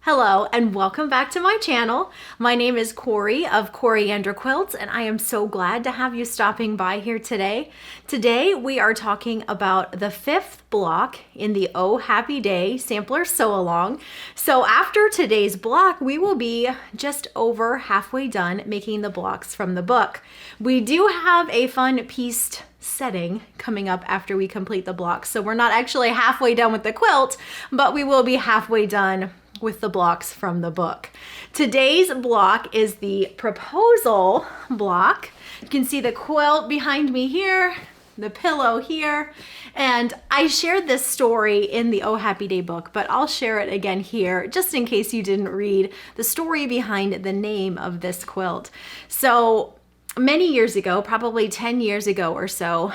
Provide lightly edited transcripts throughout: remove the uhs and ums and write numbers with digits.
Hello and welcome back to my channel. My name is Corey of Coriander Quilts and I am so glad to have you stopping by here today. Today we are talking about the fifth block in the Oh Happy Day Sampler Sew Along. So after today's block, we will be just over halfway done making the blocks from the book. We do have a fun pieced setting coming up after we complete the blocks. So we're not actually halfway done with the quilt, but we will be halfway done with the blocks from the book. Today's block is the proposal block. You can see the quilt behind me here, the pillow here, and I shared this story in the Oh Happy Day book, but I'll share it again here just in case you didn't read the story behind the name of this quilt. So many years ago, probably 10 years ago or so,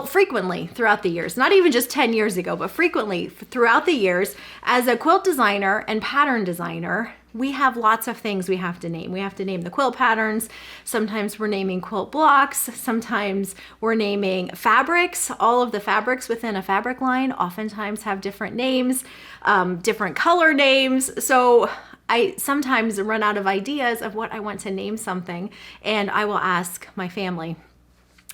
frequently throughout the years, not even just 10 years ago, but frequently throughout the years, as a quilt designer and pattern designer, we have lots of things we have to name. We have to name the quilt patterns. Sometimes we're naming quilt blocks. Sometimes we're naming fabrics. All of the fabrics within a fabric line oftentimes have different names, different color names. So I sometimes run out of ideas of what I want to name something, and I will ask my family.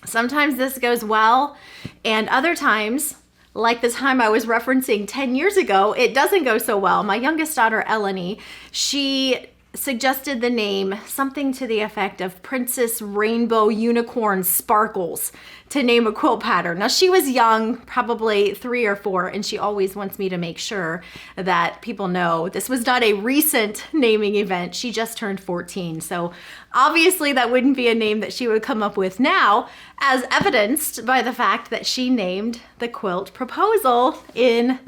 Sometimes this goes well, and other times, like the time I was referencing 10 years ago, it doesn't go so well. My youngest daughter, Eleni, she suggested the name something to the effect of Princess Rainbow Unicorn Sparkles to name a quilt pattern. Now she was young, probably 3 or 4, and she always wants me to make sure that people know this was not a recent naming event. She just turned 14. So obviously that wouldn't be a name that she would come up with now, as evidenced by the fact that she named the quilt Proposal in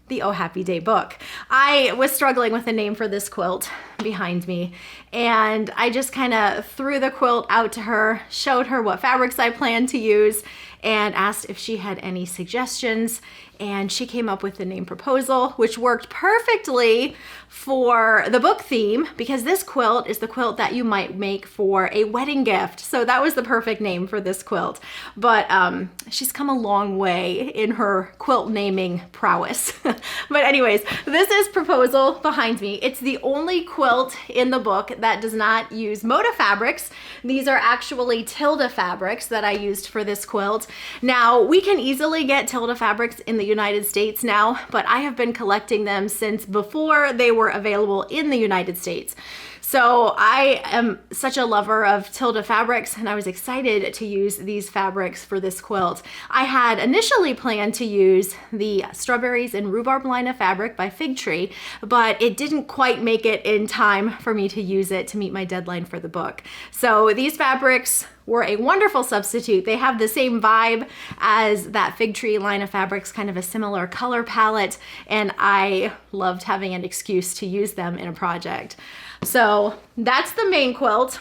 the Oh Happy Day book. I was struggling with a name for this quilt behind me, and I just kind of threw the quilt out to her, showed her what fabrics I planned to use, and asked if she had any suggestions, and she came up with the name Proposal, which worked perfectly for the book theme because this quilt is the quilt that you might make for a wedding gift. So that was the perfect name for this quilt. But she's come a long way in her quilt naming prowess. But anyways, this is Proposal behind me. It's the only quilt in the book that does not use Moda fabrics. These are actually Tilda Fabrics that I used for this quilt. Now, we can easily get Tilda Fabrics in the United States now, but I have been collecting them since before they were available in the United States. So I am such a lover of Tilda Fabrics, and I was excited to use these fabrics for this quilt. I had initially planned to use the Strawberries and Rhubarb line of fabric by Fig Tree, but it didn't quite make it in time for me to use it to meet my deadline for the book. So these fabrics were a wonderful substitute. They have the same vibe as that Fig Tree line of fabrics, kind of a similar color palette, and I loved having an excuse to use them in a project. So that's the main quilt.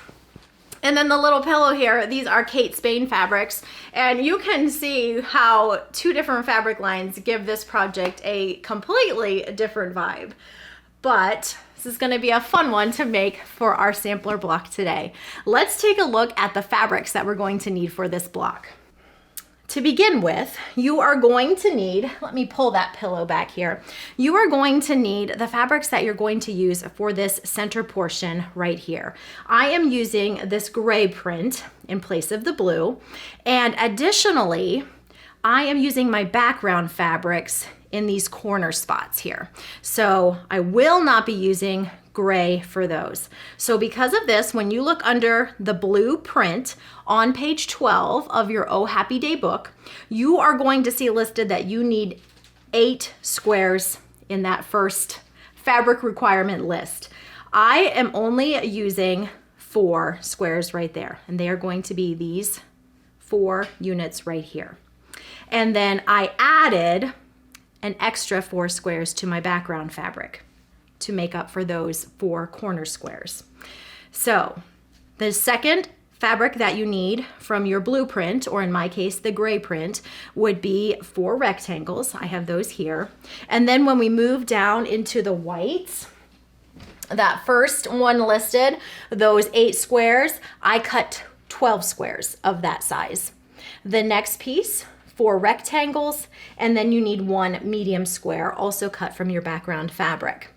And then the little pillow here, these are Kate Spade fabrics. And you can see how 2 different fabric lines give this project a completely different vibe. But this is gonna be a fun one to make for our sampler block today. Let's take a look at the fabrics that we're going to need for this block. To begin with, you are going to need, let me pull that pillow back here. You are going to need the fabrics that you're going to use for this center portion right here. I am using this gray print in place of the blue. And additionally, I am using my background fabrics in these corner spots here. So I will not be using gray for those. So because of this, when you look under the blue print on page 12 of your Oh Happy Day book, you are going to see listed that you need 8 squares in that first fabric requirement list. I am only using 4 squares right there, and they are going to be these 4 units right here. And then I added an extra 4 squares to my background fabric to make up for those 4 corner squares. So the second fabric that you need from your blueprint, or in my case, the gray print, would be 4 rectangles. I have those here. And then when we move down into the whites, that first one listed, those 8 squares, I cut 12 squares of that size. The next piece, 4 rectangles, and then you need 1 medium square, also cut from your background fabric.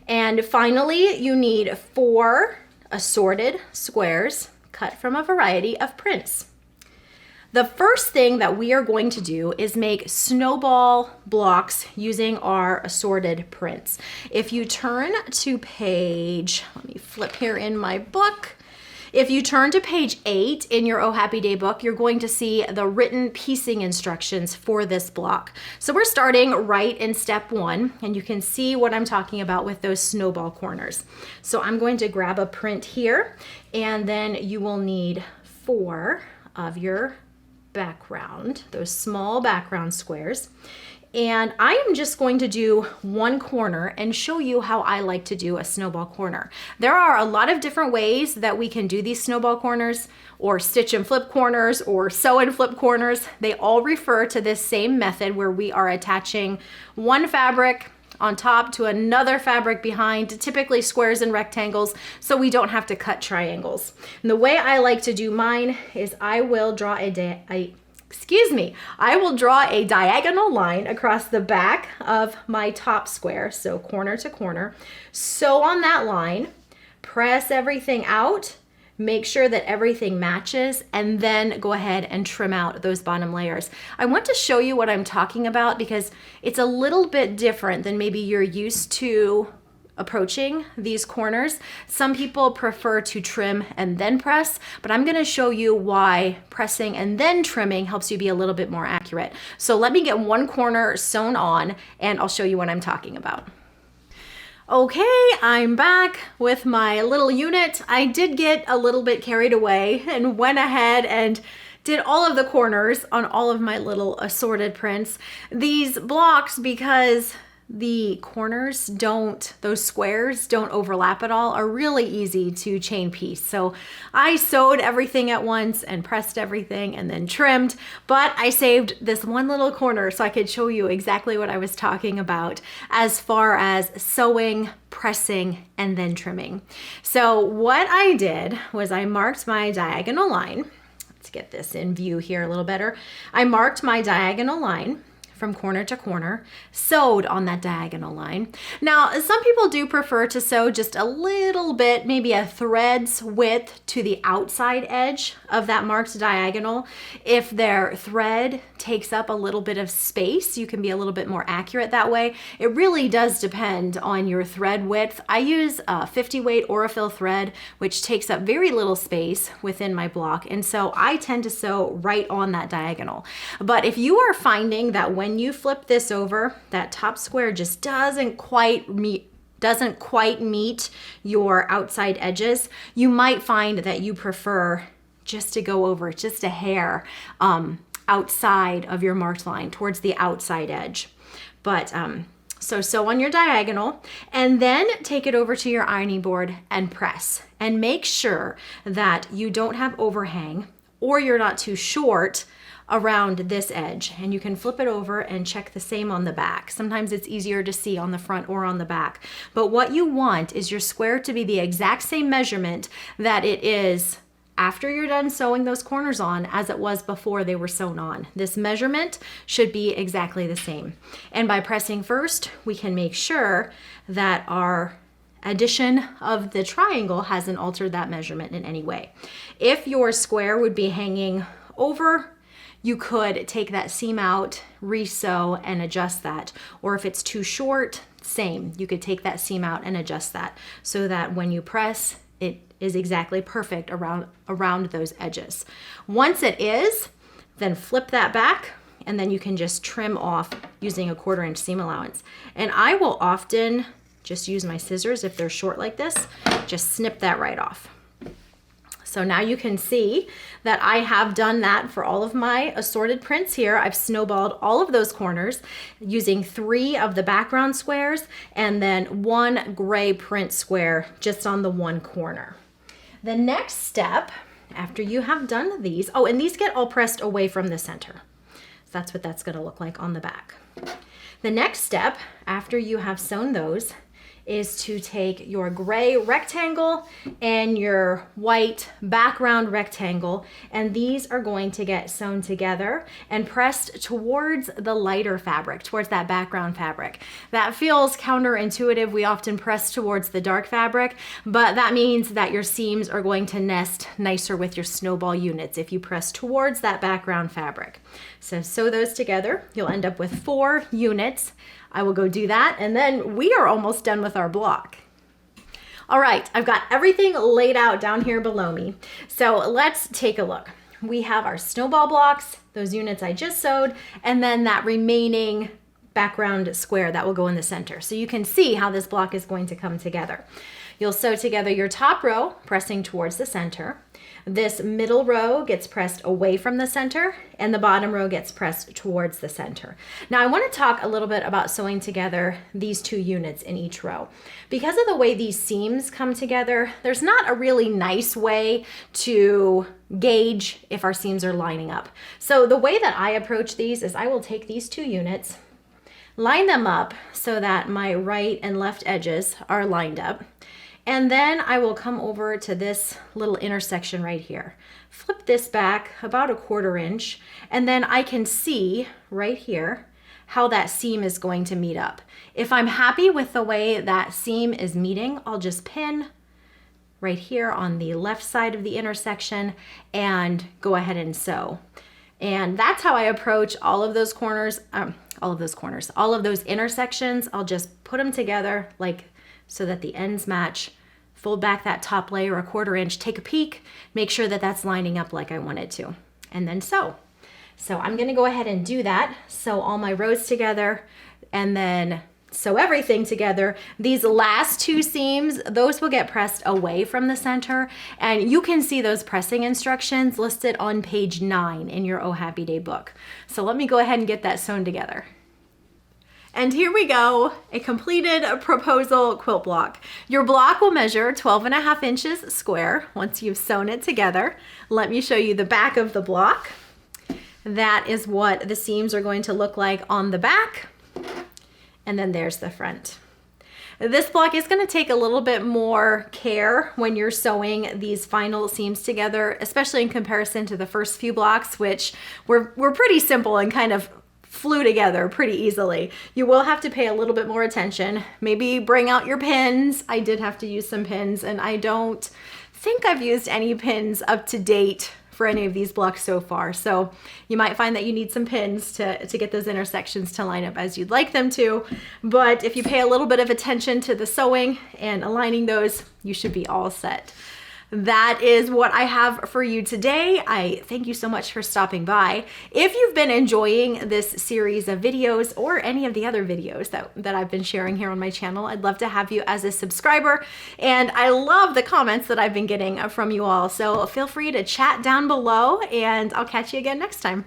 And finally, you need 4 assorted squares cut from a variety of prints. The first thing that we are going to do is make snowball blocks using our assorted prints. If you turn to page, let me flip here in my book. If you turn to page 8 in your Oh Happy Day book, you're going to see the written piecing instructions for this block. So we're starting right in step 1, and you can see what I'm talking about with those snowball corners. So I'm going to grab a print here, and then you will need 4 of your background, those small background squares. And I am just going to do one corner and show you how I like to do a snowball corner. There are a lot of different ways that we can do these snowball corners, or stitch and flip corners, or sew and flip corners. They all refer to this same method where we are attaching one fabric on top to another fabric behind, typically squares and rectangles, so we don't have to cut triangles. And the way I like to do mine is I will draw a diagonal line across the back of my top square, so corner to corner. Sew on that line, press everything out, make sure that everything matches, and then go ahead and trim out those bottom layers. I want to show you what I'm talking about because it's a little bit different than maybe you're used to approaching these corners. Some people prefer to trim and then press, but I'm gonna show you why pressing and then trimming helps you be a little bit more accurate. So let me get one corner sewn on and I'll show you what I'm talking about. Okay, I'm back with my little unit. I did get a little bit carried away and went ahead and did all of the corners on all of my little assorted prints. These blocks, because the corners those squares don't overlap at all, are really easy to chain piece. So I sewed everything at once and pressed everything and then trimmed, but I saved this one little corner so I could show you exactly what I was talking about as far as sewing, pressing, and then trimming. So what I did was I marked my diagonal line. Let's get this in view here a little better. I marked my diagonal line from corner to corner, sewed on that diagonal line. Now, some people do prefer to sew just a little bit, maybe a thread's width to the outside edge of that marked diagonal. If their thread takes up a little bit of space, you can be a little bit more accurate that way. It really does depend on your thread width. I use a 50 weight Aurifil thread, which takes up very little space within my block, and so I tend to sew right on that diagonal. But if you are finding that when you flip this over, that top square just doesn't quite meet your outside edges, you might find that you prefer just to go over just a hair outside of your marked line, towards the outside edge. But so sew on your diagonal and then take it over to your ironing board and press. And make sure that you don't have overhang or you're not too short around this edge, and you can flip it over and check the same on the back. Sometimes it's easier to see on the front or on the back, but what you want is your square to be the exact same measurement that it is after you're done sewing those corners on as it was before they were sewn on. This measurement should be exactly the same. And by pressing first, we can make sure that our addition of the triangle hasn't altered that measurement in any way. If your square would be hanging over, you could take that seam out, re-sew, and adjust that. Or if it's too short, same. You could take that seam out and adjust that so that when you press, it is exactly perfect around those edges. Once it is, then flip that back, and then you can just trim off using a 1/4 inch seam allowance. And I will often just use my scissors if they're short like this, just snip that right off. So now you can see that I have done that for all of my assorted prints here. I've snowballed all of those corners using 3 of the background squares and then 1 gray print square just on the one corner. The next step, after you have done these, oh, and these get all pressed away from the center. So that's what that's gonna look like on the back. The next step, after you have sewn those, is to take your gray rectangle and your white background rectangle, and these are going to get sewn together and pressed towards the lighter fabric, towards that background fabric. That feels counterintuitive. We often press towards the dark fabric, but that means that your seams are going to nest nicer with your snowball units if you press towards that background fabric. So sew those together. You'll end up with 4 units. I will go do that, and then we are almost done with our block. All right, I've got everything laid out down here below me. So let's take a look. We have our snowball blocks, those units I just sewed, and then that remaining background square that will go in the center. So you can see how this block is going to come together. You'll sew together your top row, pressing towards the center. This middle row gets pressed away from the center, and the bottom row gets pressed towards the center. Now I want to talk a little bit about sewing together these 2 units in each row. Because of the way these seams come together, there's not a really nice way to gauge if our seams are lining up. So the way that I approach these is I will take these 2 units, line them up so that my right and left edges are lined up. And then I will come over to this little intersection right here. Flip this back about 1/4 inch, and then I can see right here how that seam is going to meet up. If I'm happy with the way that seam is meeting, I'll just pin right here on the left side of the intersection and go ahead and sew. And that's how I approach all of those corners, all of those intersections. I'll just put them together like so that the ends match. Fold back that top layer 1/4 inch, take a peek, make sure that that's lining up like I want it to, and then sew. So I'm gonna go ahead and do that. Sew all my rows together and then sew everything together. These last 2 seams, those will get pressed away from the center, and you can see those pressing instructions listed on page 9 in your Oh Happy Day book. So let me go ahead and get that sewn together. And here we go, a completed proposal quilt block. Your block will measure 12.5 inches square once you've sewn it together. Let me show you the back of the block. That is what the seams are going to look like on the back. And then there's the front. This block is going to take a little bit more care when you're sewing these final seams together, especially in comparison to the first few blocks, which were pretty simple and kind of flew together pretty easily. You will have to pay a little bit more attention. Maybe bring out your pins. I did have to use some pins, and I don't think I've used any pins up to date for any of these blocks so far. So you might find that you need some pins to get those intersections to line up as you'd like them to. But if you pay a little bit of attention to the sewing and aligning those, you should be all set. That is what I have for you today. I thank you so much for stopping by. If you've been enjoying this series of videos or any of the other videos that I've been sharing here on my channel, I'd love to have you as a subscriber. And I love the comments that I've been getting from you all. So feel free to chat down below, and I'll catch you again next time.